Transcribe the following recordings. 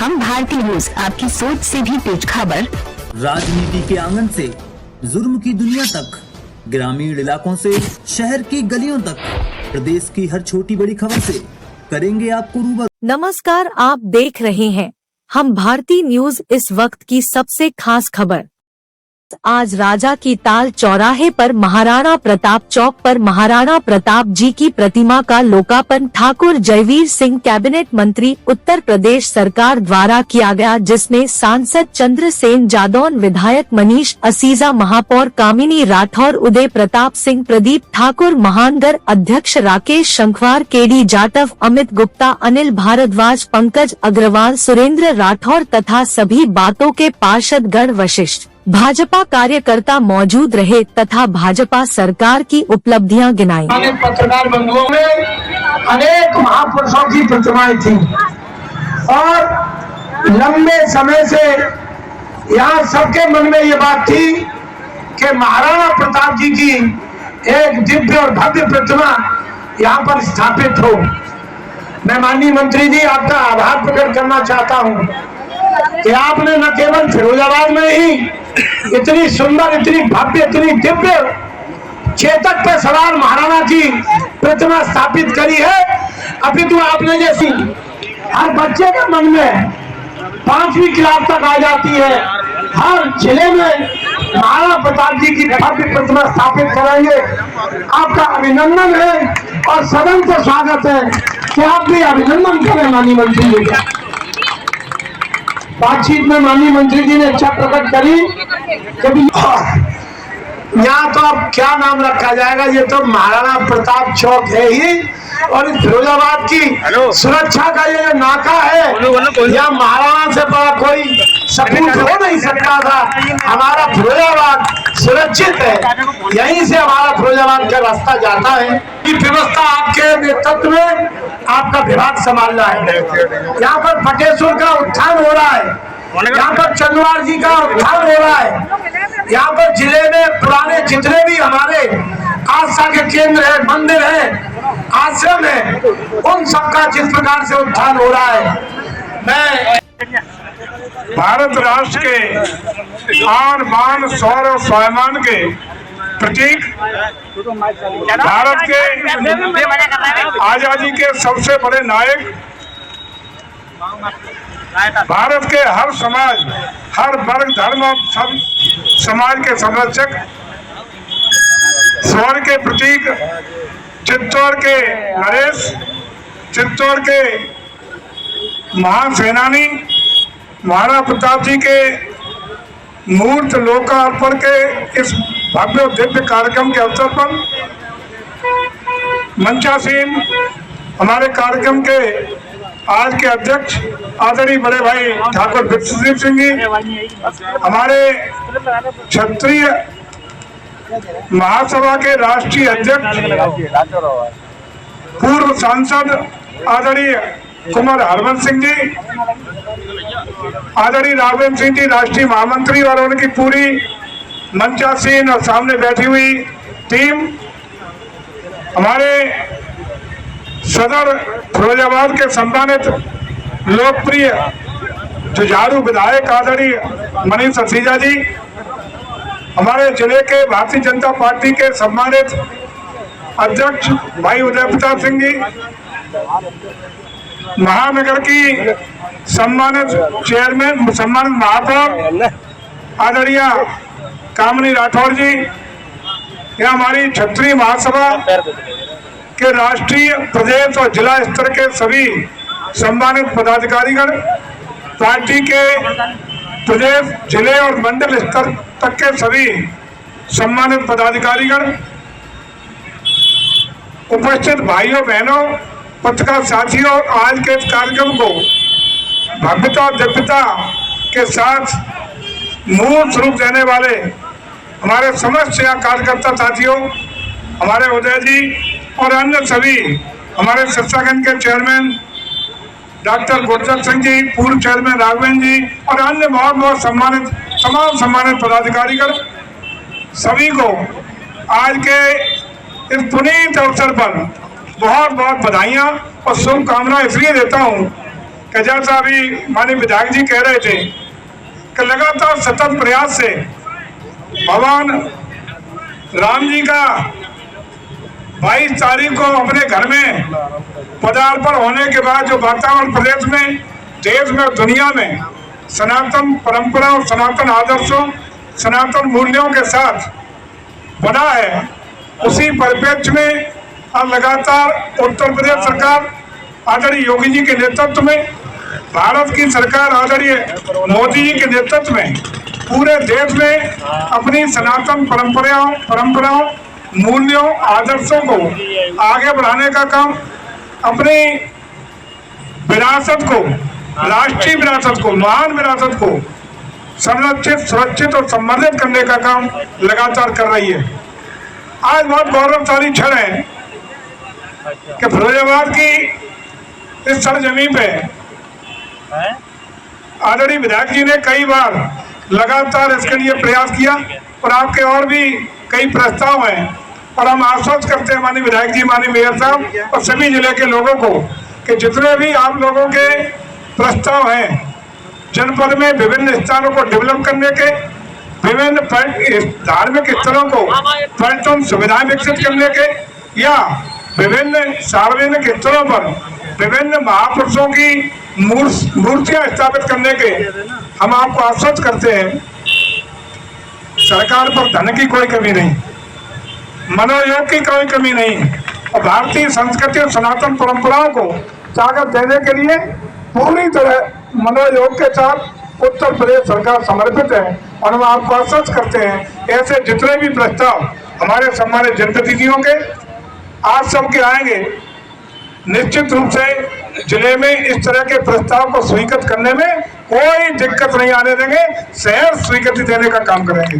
हम भारतीय न्यूज, आपकी सोच से भी तेज खबर। राजनीति के आंगन से जुर्म की दुनिया तक, ग्रामीण इलाकों से शहर की गलियों तक, प्रदेश की हर छोटी बड़ी खबर से करेंगे आपको रूबरू। नमस्कार, आप देख रहे हैं हम भारतीय न्यूज। इस वक्त की सबसे खास खबर। आज राजा की ताल चौराहे पर महाराणा प्रताप चौक पर महाराणा प्रताप जी की प्रतिमा का लोकार्पण ठाकुर जयवीर सिंह कैबिनेट मंत्री उत्तर प्रदेश सरकार द्वारा किया गया, जिसमें सांसद चंद्रसेन जादौन, विधायक मनीष असीजा, महापौर कामिनी राठौर, उदय प्रताप सिंह, प्रदीप ठाकुर, महानगर अध्यक्ष राकेश शंखवार, केडी जाटव, अमित गुप्ता, अनिल भारद्वाज, पंकज अग्रवाल, सुरेंद्र राठौर तथा सभी बातों के पार्षद गण, वशिष्ठ भाजपा कार्यकर्ता मौजूद रहे तथा भाजपा सरकार की उपलब्धियां गिनाई। पत्रकार बंधुओं में अनेक महापुरुषों की प्रतिमाएं थी और लंबे समय से यहाँ सबके मन में ये बात थी कि महाराणा प्रताप जी की एक दिव्य और भव्य प्रतिमा यहाँ पर स्थापित हो। मैं माननीय मंत्री जी आपका आभार प्रकट करना चाहता हूँ कि आपने न केवल फिरोजाबाद में ही इतनी सुंदर, इतनी भव्य, इतनी दिव्य चेतक पे सवार महाराणा की प्रतिमा स्थापित करी है, अपितु आपने जैसी हर बच्चे के मन में 5वीं क्लास तक आ जाती है, हर जिले में महाराणा प्रताप जी की भव्य प्रतिमा स्थापित कराएंगे। आपका अभिनंदन है और सदन से स्वागत है कि आप भी अभिनंदन करें माननीय मंत्री जी का। बातचीत में माननीय मंत्री जी ने इच्छा प्रकट करी कि यहाँ तो अब क्या नाम रखा जाएगा, ये तो महाराणा प्रताप चौक है ही, और इस फिरोजाबाद की सुरक्षा का ये जो नाका है, यहाँ महाराणा से बड़ा कोई सपूत हो नहीं सकता था। हमारा फिरोजाबाद सुरक्षित है, यहीं से हमारा फिरोजाबाद का रास्ता जाता है। ये व्यवस्था आपके नेतृत्व में आपका विभाग संभाल रहा है। यहाँ पर फटेश्वर का उत्थान हो रहा है, यहाँ पर चंद्रवार जी का उत्थान हो रहा है, यहाँ पर जिले में पुराने जितने भी हमारे आस्था के केंद्र है, मंदिर है, आश्रम है, उन सबका जिस प्रकार से उत्थान हो रहा है। मैं भारत राष्ट्र के आन बान शौर्य और स्वाभिमान के प्रतीक, भारत के आजादी के सबसे बड़े नायक, भारत के हर समाज, हर वर्ग, धर्म और सब समाज के संरक्षक, स्वर्ग के प्रतीक, चित्तौड़ के नरेश, चित्तौड़ के महान सेनानी, महाराणा प्रताप जी के मूर्त लोकार्पण के इस भव्य और दिव्य कार्यक्रम के अवसर पर मंचासीन हमारे कार्यक्रम के आज के अध्यक्ष आदरणीय बड़े भाई ठाकुर विश्वजीत सिंह जी, हमारे क्षत्रिय महासभा के राष्ट्रीय अध्यक्ष पूर्व सांसद आदरणीय कुमार हरवंश सिंह जी, आदरणीय राघवेंद्र सिंह जी राष्ट्रीय महामंत्री, और उनकी पूरी मंचासीन और सामने बैठी हुई टीम, हमारे सदर फिरोजाबाद के सम्मानित लोकप्रिय जुझारू विधायक आदरणीय मनीष असीजा जी, हमारे जिले के भारतीय जनता पार्टी के सम्मानित अध्यक्ष भाई उदय प्रताप सिंह जी, महानगर की सम्मानित चेयरमैन, सम्मानित महापौर आदरणीय कामिनी राठौर जी, यह हमारी क्षत्रिय महासभा के राष्ट्रीय, प्रदेश और जिला स्तर के सभी सम्मानित पदाधिकारीगण, पार्टी के प्रदेश, जिले और मंडल स्तर तक के सभी सम्मानित पदाधिकारीगण, उपस्थित भाइयों बहनों, पत्रकार साथियों, आज के इस कार्यक्रम को भव्यता और दिव्यता के साथ मूल स्वरूप देने वाले हमारे समस्त कार्यकर्ता साथियों, हमारे उदय जी और अन्य सभी हमारे सिरसागंज के चेयरमैन डॉक्टर गुरजर सिंह जी, पूर्व चेयरमैन राघवेंद्र जी और अन्य बहुत बहुत सम्मानित तमाम सम्मानित पदाधिकारीगण, सभी को आज के इस पुनीत अवसर पर बहुत बहुत बधाइयाँ और शुभकामनाएं इसलिए देता हूँ कि जैसा अभी माननीय विधायक जी कह रहे थे कि लगातार सतत प्रयास से भगवान राम जी का 22 तारीख को अपने घर में पदार्पण होने के बाद जो वातावरण प्रदेश में, देश में, दुनिया में सनातन परंपराओं, सनातन आदर्शों, सनातन मूल्यों के साथ बना है, उसी परिप्रेक्ष्य में अब लगातार उत्तर प्रदेश सरकार आदरणीय योगी जी के नेतृत्व में, भारत की सरकार आदरणीय मोदी जी के नेतृत्व में पूरे देश में अपनी सनातन परंपराओं, मूल्यों, आदर्शों को आगे बढ़ाने का काम, अपनी विरासत को, राष्ट्रीय विरासत को, महान विरासत को संरक्षित, सुरक्षित और संवर्धित करने का काम लगातार कर रही है। आज बहुत गौरवशाली क्षण है कि फिरोजाबाद की इस सरजमीन पे आदरणीय विधायक जी ने कई बार लगातार इसके लिए प्रयास किया और आपके और भी कई प्रस्ताव हैं और हम आश्वस्त करते हैं माननीय विधायक जी, माननीय मेयर साहब और सभी जिले के लोगों को कि जितने भी आप लोगों के प्रस्ताव हैं जनपद में विभिन्न स्थानों को डेवलप करने के, विभिन्न धार्मिक स्थलों को पर्यटन सुविधाएं विकसित करने के या विभिन्न सार्वजनिक स्थलों पर विभिन्न महापुरुषों की मूर्तियां स्थापित करने के हम आपको आश्वस्त करते हैं। सरकार पर धन की कोई कमी नहीं, मनोयोग की कोई कमी नहीं और भारतीय संस्कृति और सनातन परंपराओं को ताकत देने के लिए पूरी तरह मनोयोग के साथ उत्तर प्रदेश सरकार समर्पित है और हम आपको आश्वस्त करते हैं ऐसे जितने भी प्रस्ताव हमारे सम्मानित जनप्रतिनिधियों के आज सबके आएंगे, निश्चित रूप से जिले में इस तरह के प्रस्ताव को स्वीकृत करने में कोई दिक्कत नहीं आने देंगे, शहर स्वीकृति देने का काम करेंगे।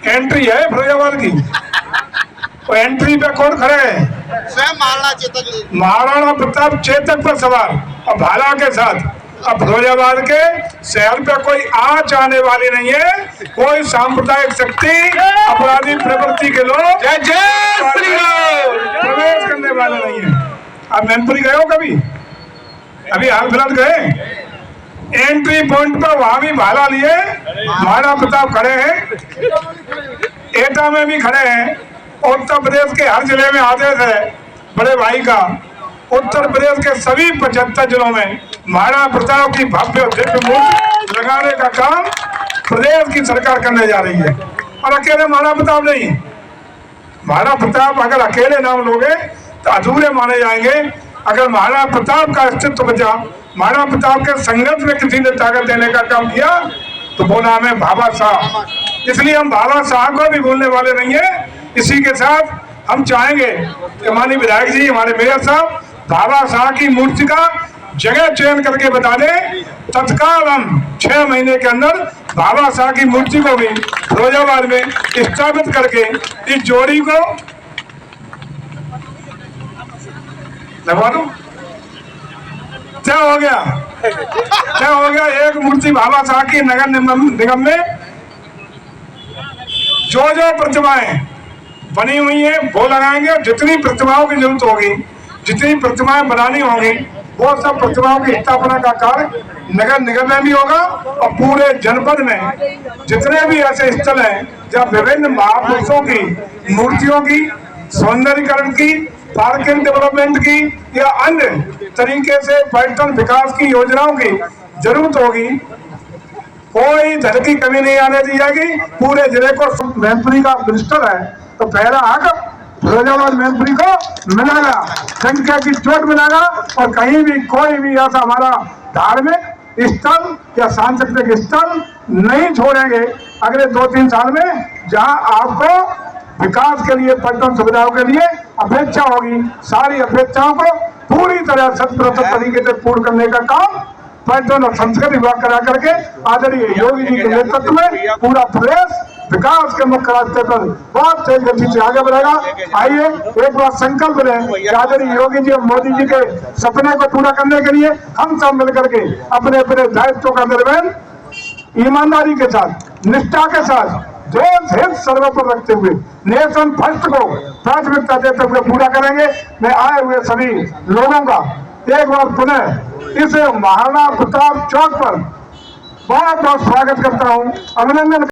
एंट्री है फिरोजाबाद की, तो एंट्री पे कौन खड़े हैं? स्वयं महाराणा प्रताप चेतक पर सवार और भाला के साथ। अब फिरोजाबाद के शहर पे कोई आँच आने वाली नहीं है, कोई सांप्रदायिक शक्ति, अपराधी प्रवृत्ति के लोग प्रवेश करने वाले नहीं है। आप मैनपुरी गए हो कभी? अभी हाल फिलहाल गए? एंट्री पॉइंट पर वहां भी भाला लिए महाराणा प्रताप खड़े हैं, एटा में भी खड़े हैं। उत्तर प्रदेश के हर जिले में आदेश है बड़े भाई का, उत्तर प्रदेश के सभी 75 जिलों में महाराणा प्रताप की भव्य दिव्य मूर्ति लगाने का काम प्रदेश की सरकार करने जा रही है। और अकेले महाराणा प्रताप नहीं, महाराणा प्रताप अगर अकेले नाम लोगे तो अधूरे माने जाएंगे। अगर महाराणा प्रताप का अस्तित्व बचा, महाराणा प्रताप के संघर्ष में किसी ने ताकत देने का काम किया तो वो नाम है बाबा साहब। इसलिए हम बाबा साहब को भी भूलने वाले नहीं है। इसी के साथ हम चाहेंगे कि माननीय विधायक जी, हमारे मेयर साहब बाबा साहब की मूर्ति का जगह चयन करके बता दें, तत्काल हम 6 महीने के अंदर बाबा साहब की मूर्ति को भी फिरोजाबाद में स्थापित करके इस जोड़ी को लगवा दो। क्या हो गया? क्या हो गया? एक मूर्ति बाबा साहब की नगर निगम में जो प्रतिमाएं बनी हुई है वो लगाएंगे। जितनी प्रतिमाओं की जरूरत होगी, जितनी प्रतिमाएं बनानी होंगी, वो सब प्रतिमाओं की स्थापना का कार्य नगर निगम में भी होगा और पूरे जनपद में जितने भी ऐसे स्थल हैं जहाँ विभिन्न महापुरुषों की मूर्तियों की सौंदर्यीकरण की, पार्किंग डेवलपमेंट की या अन्य तरीके से पर्यटन विकास की योजनाओं की जरूरत होगी, कोई धन की कमी नहीं आने दी जाएगी। पूरे जिले को मैनपुरी का मिनिस्टर है तो पहला हक फिरोजाबाद मैनपुरी को मिलेगा, संख्या की चोट मिलेगा और कहीं भी कोई भी ऐसा हमारा धार्मिक स्थल या सांस्कृतिक स्थल नहीं छोड़ेंगे अगले 2-3 साल में। जहां आपको विकास के लिए, पर्यटन सुविधाओं के लिए अपेक्षा होगी, सारी अपेक्षाओं को पूरी तरह शत-प्रतिशत तरीके से पूर्ण करने का काम पर्यटन और संस्कृति विभाग करा करके आदरणीय योगी जी के नेतृत्व में पूरा प्रदेश विकास के मुख्य रास्ते पर बहुत तेज गति से आगे बढ़ेगा। आइए एक बार संकल्प लें कि आदरणीय योगी जी और मोदी जी के सपने को पूरा करने के लिए हम सब मिलकर के अपने अपने दायित्वों का निर्वहन ईमानदारी के साथ, निष्ठा के साथ, देश हित सर्वोपरि रखते हुए नेशन फर्स्ट को प्राथमिकता देते हुए पूरा करेंगे। मैं आए हुए सभी लोगों का एक बार पुनः इस महाराणा प्रताप चौक पर बहुत बहुत स्वागत करता हूं, अभिनंदन